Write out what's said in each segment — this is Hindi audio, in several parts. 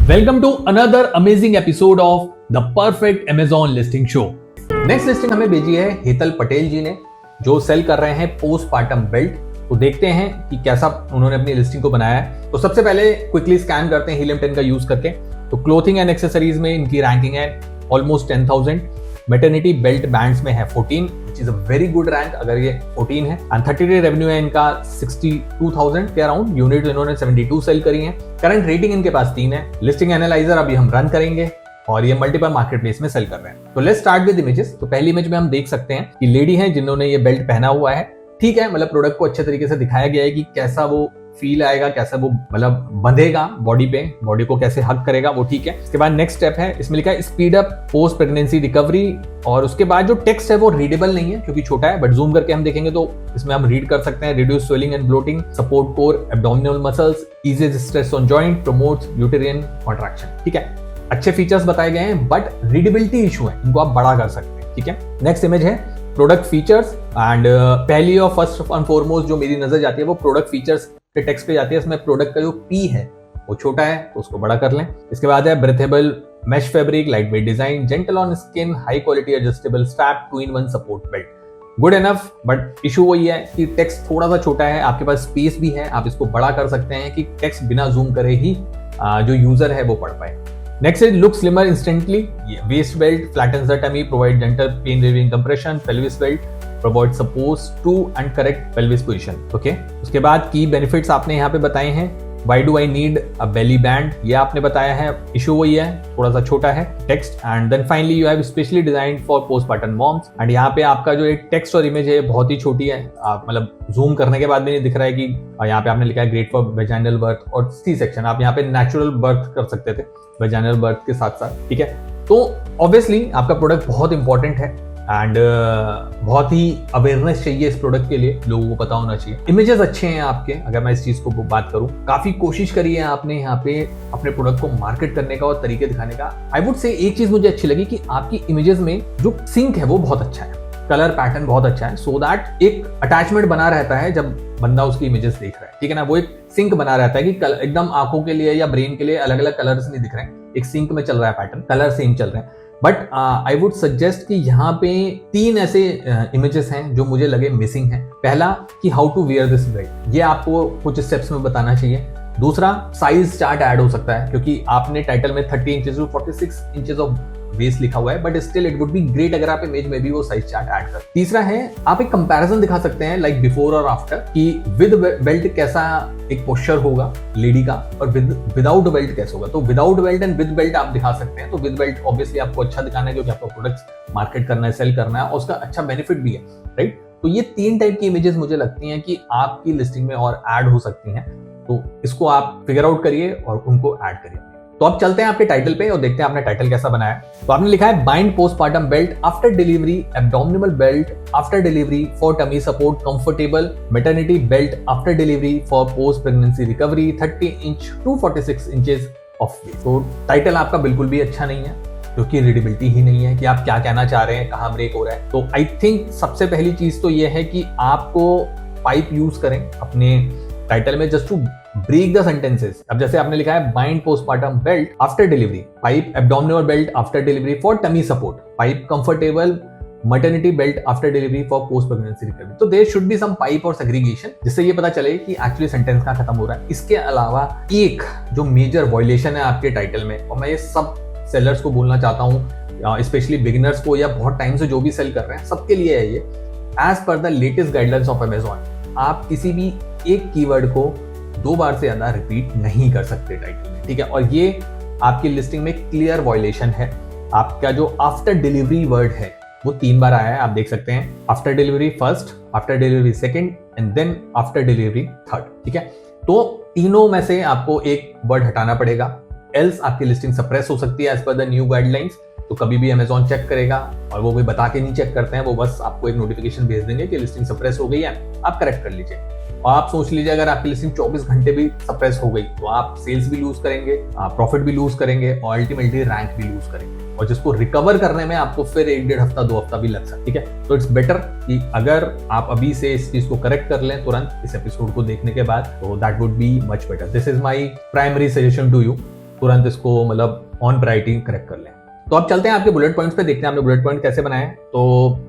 Welcome to another amazing episode of the perfect Amazon listing show. Next listing हमें भेजी है हेतल पटेल जी ने, जो सेल कर रहे हैं पोस्टपार्टम बेल्ट। तो देखते हैं कि कैसा उन्होंने अपनी लिस्टिंग को बनाया है। तो सबसे पहले क्विकली स्कैन करते हैं हीलियम 10 का यूज करके। तो क्लोथिंग एंड एक्सेसरीज में इनकी रैंकिंग है ऑलमोस्ट 10,000। मैटरनिटी बेल्ट बैंड्स में है 14, which is a very good rank अगर ये 14 है। एंड 30 डे रेवेन्यू है इनका 62,000 के अराउंड। यूनिट इन्होंने 72 सेल करी है। करंट रेटिंग इनके पास 3 है। लिस्टिंग एनालाइजर अभी हम रन करेंगे और ये मल्टीपल मार्केट प्लेस में सेल कर रहे हैं। तो लेट्स स्टार्ट विद इमेजेस। तो पहली इमेज में हम देख सकते हैं कि लेडी है जिन्होंने ये बेल्ट पहना हुआ है। ठीक है, मतलब प्रोडक्ट को अच्छे तरीके से दिखाया गया है कि कैसा वो फील आएगा, कैसा वो मतलब बंधेगा बॉडी पे, बॉडी को कैसे हग करेगा, वो ठीक है। इसके बाद नेक्स्ट स्टेप है, इसमें लिखा है speed up post pregnancy recovery. और उसके बाद जो टेक्स्ट है वो रीडेबल नहीं है क्योंकि छोटा है, बट जूम करके हम देखेंगे तो इसमें हम रीड कर सकते हैं। Reduce swelling and bloating, support core abdominal muscles, eases stress on joint, promotes uterine contraction. ठीक है, अच्छे फीचर्स बताए गए हैं, बट रीडेबिलिटी इशू है, इनको आप बड़ा कर सकते हैं। ठीक है, नेक्स्ट इमेज है प्रोडक्ट फीचर्स। एंड पहली और फर्स्ट एंड फॉरमोस्ट जो मेरी नजर जाती है वो प्रोडक्ट फीचर्स के टेक्स्ट पे जाती है। इसमें प्रोडक्ट का जो पी है वो छोटा है तो उसको बड़ा कर लें। इसके बाद है breathable mash fabric, light weight design, gentle on skin, high quality adjustable strap, 2-in-1 support belt. Good enough, but issue वही है कि टेक्स्ट थोड़ा सा छोटा है। आपके पास स्पेस भी है, आप इसको बड़ा कर सकते हैं कि टेक्स्ट बिना जूम करे ही जो यूजर है वो पढ़ पाए। Next is look slimmer instantly. Waist belt flattens the tummy, provide gentle pain relieving compression. Pelvis belt provides support to and correct pelvis position. Okay. उसके बाद की benefits आपने यहाँ पे बताए हैं। Why do I need a belly band? ये आपने बताया है। इशू वही है, थोड़ा सा छोटा है text. And then finally you have specially designed for postpartum moms. And यहाँ पे आपका जो एक टेक्स्ट और इमेज है बहुत ही छोटी है, मतलब जूम करने के बाद भी नहीं दिख रहा है कि यहाँ पे आपने लिखा है ग्रेट फॉर वेजाइनल बर्थ और सी सेक्शन। आप यहाँ पे नेचुरल बर्थ कर सकते थे वेजाइनल बर्थ के साथ साथ। ठीक है, तो ऑब्वियसली आपका प्रोडक्ट बहुत इंपॉर्टेंट है एंड बहुत ही अवेयरनेस चाहिए इस प्रोडक्ट के लिए, लोगों को पता होना चाहिए। इमेजेस अच्छे हैं आपके, अगर मैं इस चीज को बात करूं, काफी कोशिश करी है आपने यहाँ पे अपने प्रोडक्ट को मार्केट करने का और तरीके दिखाने का। आई वुड से एक चीज मुझे अच्छी लगी कि आपकी इमेजेस में जो सिंक है वो बहुत अच्छा है, कलर पैटर्न बहुत अच्छा है, सो दैट एक अटैचमेंट बना रहता है जब बंदा उसकी इमेजेस देख रहा है। ठीक है ना, वो एक सिंक बना रहता है कि एकदम आंखों के लिए या ब्रेन के लिए अलग अलग कलर्स नहीं दिख रहे हैं, एक सिंक में चल रहा है पैटर्न, कलर सेम चल रहे हैं। बट आई वुड सजेस्ट कि यहाँ पे 3 ऐसे इमेजेस हैं जो मुझे लगे मिसिंग हैं। पहला कि how to wear this belt, ये आपको कुछ स्टेप्स में बताना चाहिए। दूसरा, साइज चार्ट ऐड हो सकता है क्योंकि आपने टाइटल में 30 inches to 46 inches of waist लिखा हुआ है, but still it would be great अगर आप इमेज में भी वो साइज चार्ट ऐड कर। तीसरा है, आप एक कंपैरिजन दिखा सकते हैं लाइक बिफोर और आफ्टर कि विद बेल्ट कैसा एक पोस्चर होगा लेडी का और विदाउट बेल्ट कैसा होगा। तो without belt and with belt आप दिखा सकते हैं। तो विद बेल्ट ऑब्वियसली आपको अच्छा दिखाना है क्योंकि आपको प्रोडक्ट्स मार्केट करना है, सेल करना है और उसका अच्छा बेनिफिट भी है, राइट। तो ये 3 टाइप की इमेजेस मुझे लगती हैं कि आपकी लिस्टिंग में और ऐड हो सकती हैं। तो इसको आप फिगर आउट करिए और उनको ऐड करिए। तो अब चलते हैं आपके टाइटल पे और देखते हैं आपने टाइटल कैसा बनाया है। तो आपने लिखा है bind postpartum belt after delivery, abdominal belt after delivery for tummy support, comfortable maternity belt after delivery for post pregnancy recovery, 30 inch to 46 inches of waist. तो टाइटल आपका बिल्कुल भी अच्छा नहीं है क्योंकि रीडेबिलिटी ही नहीं है कि आप क्या कहना चाह रहे हैं, कहाँ ब्रेक हो रहा है। तो आई थिंक सबसे पहली चीज तो ये है कि आपको पाइप यूज करें अपने टाइटल में just to break the sentences. अब जैसे आपने लिखा है bind postpartum belt after delivery, pipe abdominal belt after delivery for tummy support, pipe comfortable maternity belt after delivery for post pregnancy recovery. तो there should be some pipe और सेग्रीगेशन जिससे ये पता चले कि एक्चुअली सेंटेंस कहाँ खत्म हो रहा है। इसके अलावा एक जो मेजर वायलेशन है आपके टाइटल में, और मैं ये सब सेलर्स को बोलना चाहता हूँ, स्पेशली बिगिनर्स को या बहुत टाइम से जो भी सेल कर रहे हैं सबके लिए है ये। As per the latest guidelines of Amazon, आप किसी भी एक कीवर्ड को 2 बार से ज्यादा रिपीट नहीं कर सकते टाइटल में। ठीक है, और ये आपकी लिस्टिंग में क्लियर वायलेशन है। आपका जो आफ्टर डिलीवरी वर्ड है वो 3 बार आया है, आप देख सकते हैं। After delivery first, after delivery second and then after delivery third. ठीक है, तो तीनों में से आपको एक वर्ड हटाना पड़ेगा, एल्स आपकी लिस्टिंग सप्रेस हो सकती है as per the new guidelines. तो कभी भी अमेजॉन चेक करेगा और वो भी बता के नहीं चेक करते हैं, वो बस आपको एक नोटिफिकेशन भेज देंगे कि लिस्टिंग सप्रेस हो गई है, आप करेक्ट कर लीजिए। और आप सोच लीजिए अगर आपकी लिस्टिंग 24 घंटे भी सप्रेस हो गई तो आप सेल्स भी लूज करेंगे, आप प्रॉफिट भी लूज करेंगे और अल्टीमेटली रैंक भी लूज करेंगे, और जिसको रिकवर करने में आपको फिर 1-1.5 हफ्ता 2 हफ्ता भी लग सकता है। ठीक है, तो इट्स बेटर कि अगर आप अभी से इस चीज को करेक्ट कर लें तुरंत इस एपिसोड को देखने के बाद, तो that would be much better. This is my primary suggestion to you. तुरंत इसको मतलब ऑन प्रायोरिटी करेक्ट कर लें। तो अब चलते हैं आपके बुलेट पॉइंट्स पे, देखते हैं आपने बुलेट पॉइंट कैसे बनाए। तो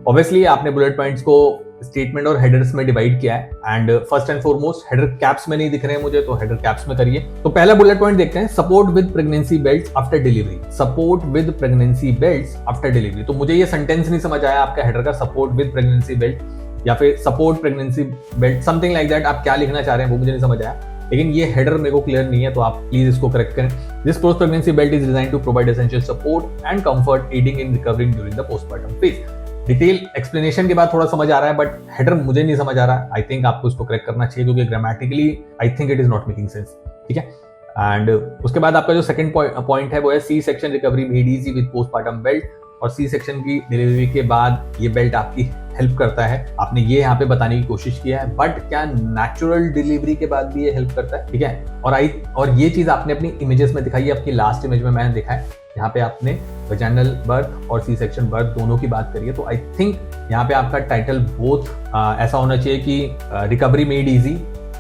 ऑब्वियसली आपने बुलेट पॉइंट्स को स्टेटमेंट और हेडर्स में डिवाइड किया है and first and foremost header caps में नहीं दिख रहे हैं मुझे, तो हेडर कैप्स में करिए। तो पहला बुलेट पॉइंट देखते हैं, support with pregnancy belts after delivery. Support with pregnancy belts after delivery. तो मुझे ये सेंटेंस नहीं समझ आया आपका हेडर का, सपोर्ट विद प्रेगनेंसी बेल्ट या फिर support pregnancy belt, something like that. आप क्या लिखना चाह रहे हैं वो मुझे नहीं समझ आया, लेकिन ये हेडर मेरे को क्लियर नहीं है, तो आप प्लीज इसको करेक्ट करें। This post pregnancy belt is designed to provide essential support and comfort aiding in recovering during the postpartum phase. Detail explanation के बाद थोड़ा समझ आ रहा है, बट हेडर मुझे नहीं समझ आ रहा है। आई थिंक आपको इसको करेक्ट करना चाहिए क्योंकि grammatically I think it is not making sense, ठीक है। एंड उसके बाद आपका जो सेकंड पॉइंट है वो है C section recovery made easy with postpartum belt. और सी सेक्शन की डिलीवरी के बाद ये बेल्ट आपकी हेल्प करता है, आपने ये यहाँ पे बताने की कोशिश किया है, बट क्या नेचुरल डिलीवरी के बाद भी ये हेल्प करता है, ठीक है। और ये चीज आपने अपनी इमेजेस में दिखाई है, आपकी लास्ट इमेज में मैंने दिखाया, यहाँ पे आपने वैजाइनल बर्थ और सी सेक्शन बर्थ दोनों की बात करी है। तो आई थिंक यहाँ पे आपका टाइटल बोथ ऐसा होना चाहिए कि recovery made easy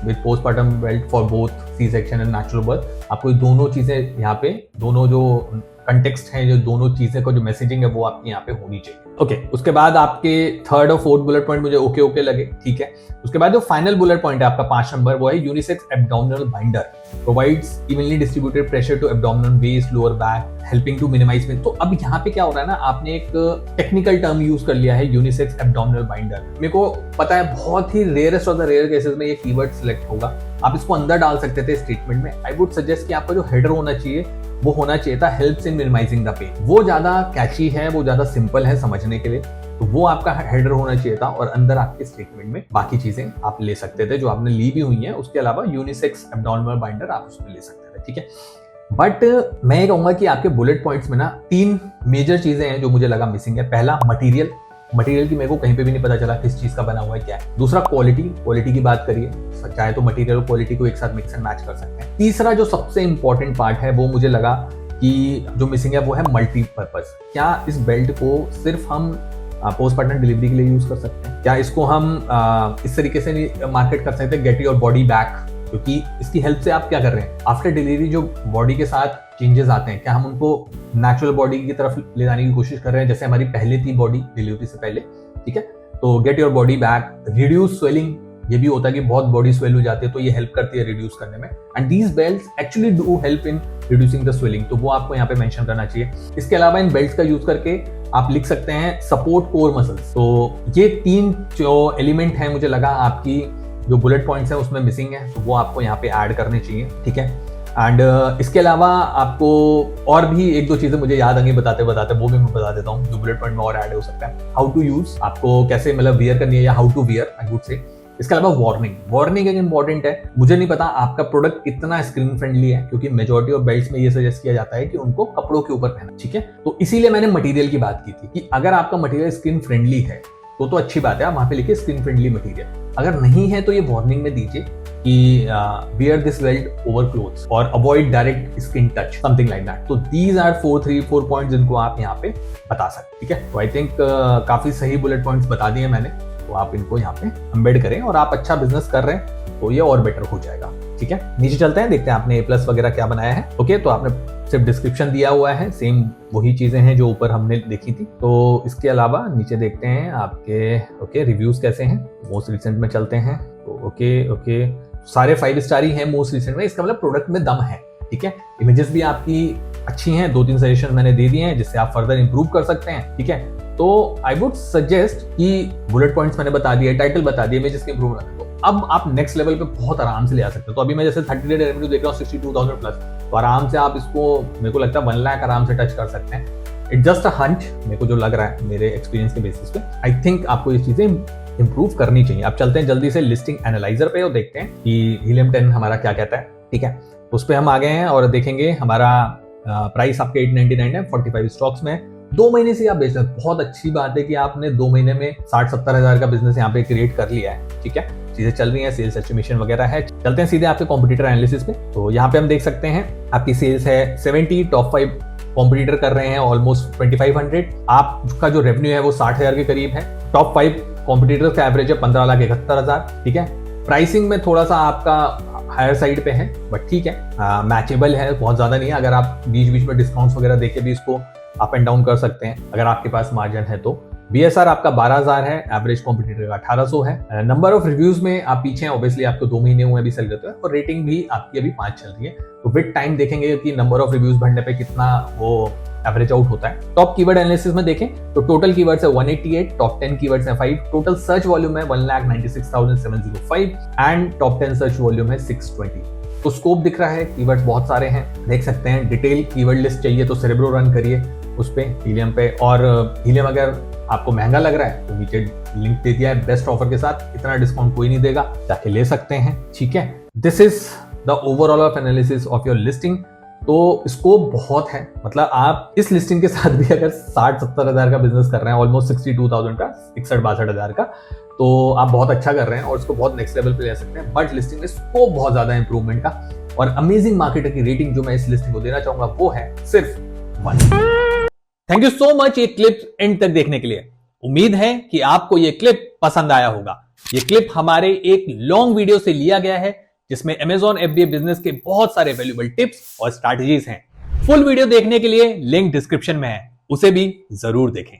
with postpartum belt for both C section and natural birth. आपको दोनों चीजें यहाँ पे, दोनों जो कंटेक्स्ट है, जो दोनों चीजें का जो मैसेजिंग है वो आपकी यहाँ पे होनी चाहिए। ओके, उसके बाद आपके थर्ड और फोर्थ बुलेट पॉइंट मुझे ओके लगे, ठीक है। उसके बाद जो फाइनल बुलेट पॉइंट है आपका 5 नंबर, वो है unisex abdominal binder provides evenly distributed pressure to abdominal waist lower back helping to minimize pain. तो अब यहाँ पे क्या हो रहा है ना, आपने एक टेक्निकल टर्म यूज कर लिया है, यूनिसेक्स एब्डोमिनल बाइंडर। मेरे को पता है बहुत ही rarest of the rare cases में ये कीवर्ड सिलेक्ट होगा, आप इसको अंदर डाल सकते थे स्टेटमेंट में। आई वुड सजेस्ट कि आपका जो हेडर होना चाहिए वो होना चाहिए था helps in minimizing the pain. वो ज्यादा कैची है, वो ज्यादा सिंपल है समझने के लिए, तो वो आपका हेडर होना चाहिए था। और अंदर आपके स्टेटमेंट में बाकी चीजें आप ले सकते थे जो आपने ली भी हुई हैं, उसके अलावा यूनिसेक्स एब्डोमिनल बाइंडर आप उसमें ले सकते थे, ठीक है। बट मैं ये कहूंगा कि आपके बुलेट पॉइंट्स में ना 3 मेजर चीजें हैं जो मुझे लगा मिसिंग है। पहला मटेरियल की मेरे को कहीं पे भी नहीं पता चला किस चीज का बना हुआ है क्या है। दूसरा क्वालिटी की बात करिए, चाहे तो मटेरियल और क्वालिटी को एक साथ मिक्स एंड मैच कर सकते हैं। तीसरा जो सबसे इंपॉर्टेंट पार्ट है वो मुझे लगा कि जो मिसिंग है वो है मल्टीपर्पज। क्या इस बेल्ट को सिर्फ हम पोस्टपार्टम डिलीवरी के लिए यूज कर सकते हैं? क्या इसको हम इस तरीके से मार्केट कर सकते हैं, गेट योर बॉडी बैक, क्योंकि इसकी हेल्प से आप क्या कर रहे हैं, आफ्टर डिलीवरी जो बॉडी के साथ चेंजेस आते हैं, क्या हम उनको नेचुरल बॉडी की तरफ ले जाने की कोशिश कर रहे हैं, जैसे हमारी पहले थी बॉडी डिलीवरी से पहले, ठीक है। तो get your body back, reduce swelling, ये भी होता है कि बहुत बॉडी स्वेल हो जाती है, तो ये हेल्प करती है रिड्यूस करने में। And these belts actually do help in reducing the swelling, तो वो आपको यहाँ पे मेंशन करना चाहिए। इसके अलावा इन बेल्ट्स का यूज करके आप लिख सकते हैं सपोर्ट कोर मसल्स। तो ये 3 जो एलिमेंट है मुझे लगा आपकी जो बुलेट पॉइंट्स है उसमें मिसिंग है, तो वो आपको यहाँ पे ऐड करने चाहिए, ठीक है। एंड इसके अलावा आपको और भी 1-2 चीजें मुझे याद आएंगी बताते वो भी मैं बता देता हूँ जो बुलेट पॉइंट में और ऐड हो सकता है। हाउ टू यूज, आपको कैसे मतलब वियर करनी है, या how to wear I would say. इसके अलावा वार्निंग एक इंपॉर्टेंट है। मुझे नहीं पता आपका प्रोडक्ट कितना स्क्रीन फ्रेंडली है, क्योंकि मेजॉरिटी ऑफ बेल्ट्स में ये सजेस्ट किया जाता है कि उनको कपड़ों के ऊपर पहना, ठीक है। तो इसीलिए मैंने मटेरियल की बात की थी कि अगर आपका मटेरियल स्क्रीन फ्रेंडली है तो अच्छी बात है, आप वहां पे लिखिए स्क्रीन फ्रेंडली मटेरियल। अगर नहीं है तो ये वार्निंग में दीजिए कि wear this belt over clothes और avoid direct skin touch, something like that। तो these are 4 points जिनको आप यहाँ पे बता सकते, ठीक है। तो आई थिंक काफी सही बुलेट पॉइंट्स बता दिए मैंने, तो आप इनको यहाँ पे एम्बेड करें और आप अच्छा बिजनेस कर रहे हैं तो ये और बेटर हो जाएगा, ठीक है। नीचे चलते हैं, देखते हैं आपने A+ वगैरह क्या बनाया है। ओके, तो आपने सिर्फ डिस्क्रिप्शन दिया हुआ है, सेम वही चीजें हैं जो ऊपर हमने देखी थी। तो इसके अलावा नीचे देखते हैं आपके रिव्यूज कैसे हैं। मोस्ट रिसेंट में चलते हैं, तो ओके सारे 5 स्टार ही हैं मोस्ट रिसेंट में, इसका मतलब प्रोडक्ट में दम है, ठीक है। इमेजेस भी आपकी अच्छी हैं, 2-3 सजेशन मैंने दे दिए हैं जिससे आप फर्दर इंप्रूव कर सकते हैं, ठीक है। तो आई वुड सजेस्ट कि बुलेट पॉइंट्स मैंने बता दिए, टाइटल बता दिए, इमेजेस के इंप्रूव करना, तो अब आप नेक्स्ट लेवल पे बहुत आराम से ले आ सकते हो। तो अभी मैं जैसे 30 डे रेवेन्यू देख रहा हूँ 62,000+, तो आराम से आप इसको, मेरे को लगता है 1 लाख आराम से टच कर सकते हैं। इट्स जस्ट अ हंच, मेरे को जो लग रहा है मेरे एक्सपीरियंस के बेसिस पे, आई थिंक आपको ये चीजें इंप्रूव करनी चाहिए। अब चलते हैं जल्दी से लिस्टिंग एनालाइजर पे और देखते हैं कि हीलियम 10 हमारा क्या कहता है, ठीक है। उस पर हम आ गए हैं और देखेंगे हमारा प्राइस आपके 899 है, 45 स्टॉक्स में। 2 महीने से आप बेच रहे हैं, बहुत अच्छी बात है कि आपने 2 महीने में 60-70 हजार का बिजनेस यहाँ पे क्रिएट कर लिया है, ठीक है। चीजें चल रही हैं, सेल्स एस्टिमेशन वगैरह है। चलते हैं सीधे आपके कॉम्पिटिटर एनालिसिस पे। तो यहाँ पे हम देख सकते हैं आपकी सेल्स है 70, टॉप 5 कॉम्पिटिटर कर रहे हैं ऑलमोस्ट 2500। आपका जो रेवेन्यू है वो 60,000 के करीब है। टॉप 5 कॉम्पिटिटर्स का एवरेज है 15,71,000, ठीक है। प्राइसिंग में थोड़ा सा आपका हायर साइड पे है, बट ठीक है, मैचेबल है, बहुत ज्यादा नहीं है। अगर आप बीच बीच में डिस्काउंट्स वगैरह देके भी इसको अप एंड डाउन कर सकते हैं अगर आपके पास मार्जिन है तो। BSR आपका 12,000 है, एवरेज कॉम्पिटिटर का 1800 है। नंबर ऑफ रिव्यूज में आप पीछे हैं, ऑब्वियसली आपको 2 महीने हुए अभी सेल करते हैं, और रेटिंग भी आपकी अभी 5 चल रही है। तो विद टाइम देखेंगे कि नंबर ऑफ रिव्यूज बढ़ने पे कितना वो एवरेज आउट होता है। टॉप कीवर्ड एनालिसिस में देखें तो टोटल कीवर्ड्स है 188, टॉप 10 कीवर्ड्स है 5, टोटल सर्च वॉल्यूम है 1,96,705 एंड टॉप 10 सर्च वॉल्यूम है 620। तो स्कोप दिख रहा है, कीवर्ड्स बहुत सारे हैं, देख सकते हैं। डिटेल कीवर्ड लिस्ट चाहिए तो सेरेब्रो रन करिए उस पे, हीलियम पे। और हीलियम अगर आपको महंगा लग रहा है तो नीचे लिंक दे दिया है बेस्ट ऑफर के साथ, इतना डिस्काउंट कोई नहीं देगा, जाके ले सकते हैं, ठीक है। This is the overall of analysis of your listing. तो स्कोप बहुत है, मतलब आप इस लिस्टिंग के साथ भी अगर 60-70 हजार का बिजनेस कर रहे हैं, ऑलमोस्ट 62,000 का, 61-62 हजार का, तो आप बहुत अच्छा कर रहे हैं और इसको बहुत नेक्स्ट लेवल पे ले सकते हैं। बट लिस्टिंग में स्कोप बहुत ज्यादा है इंप्रूवमेंट का, और अमेजिंग मार्केटर की रेटिंग जो मैं इस लिस्टिंग को देना चाहूंगा वो है सिर्फ 1। थैंक यू सो मच ये क्लिप एंड तक देखने के लिए। उम्मीद है कि आपको ये क्लिप पसंद आया होगा। ये क्लिप हमारे एक लॉन्ग वीडियो से लिया गया है जिसमें Amazon FBA बिजनेस के बहुत सारे वैल्यूएबल टिप्स और स्ट्रैटेजीज हैं। फुल वीडियो देखने के लिए लिंक डिस्क्रिप्शन में है, उसे भी जरूर देखें।